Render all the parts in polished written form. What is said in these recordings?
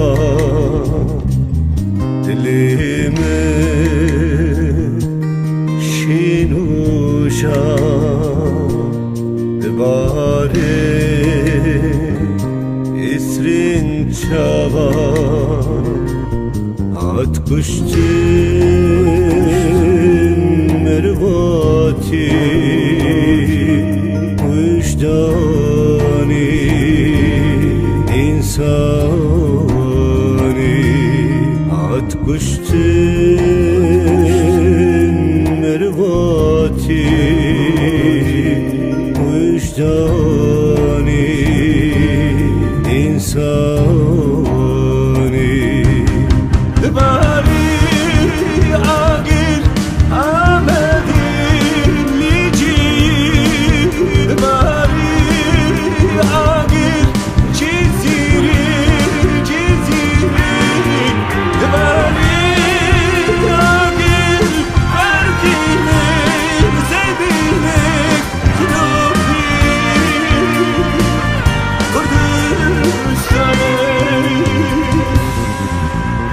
شبا دلمه شینوشا دباره اسرین شبا هات کشتیم مرواتی وجدانی انسانی هات کشتیم مرواتی وجدانی انسانی دباری عاقل آمدی لیجی دباری عاقل چیزیری دباری عاقل برکیلک زبیلک خلوفی کردستانی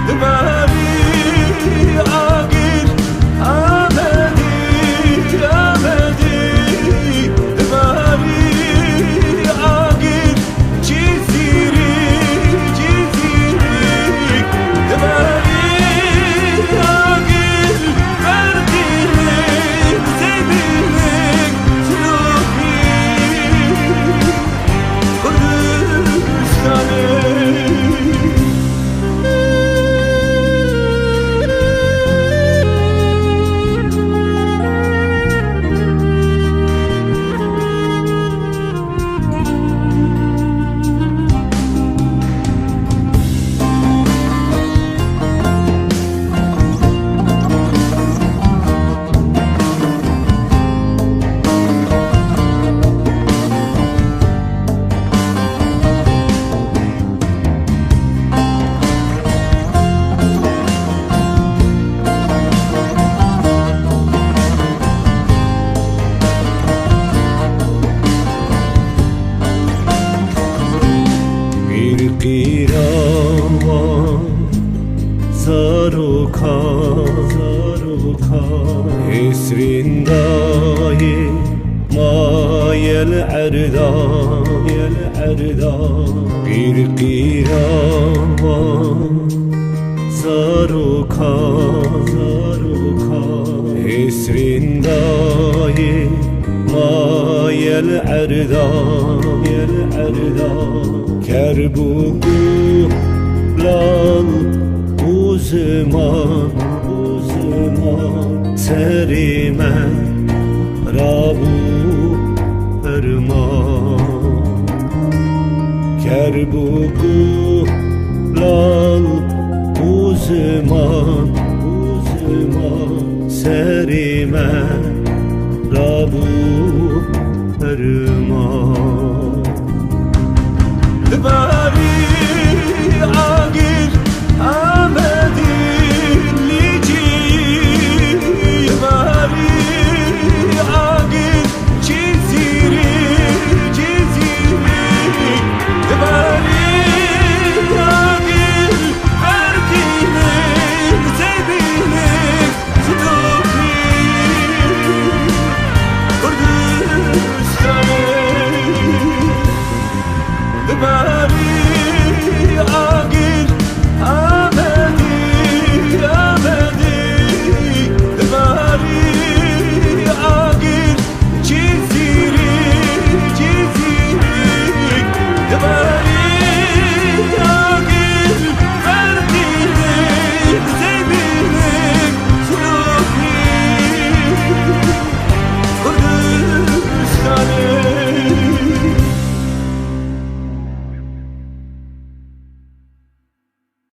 دباری عاقل آمدی دباری عاقل چیزیری دباری عاقل برکیلک زبیلک خلوفی کردستانی زاروكا اسرين داي ما يلعردا بيرقيرا زاروكا اسرين داي ما يلعردا كربوكو لال uzman serime rabu erman kerbuku lal uzman serime rabu erman dibari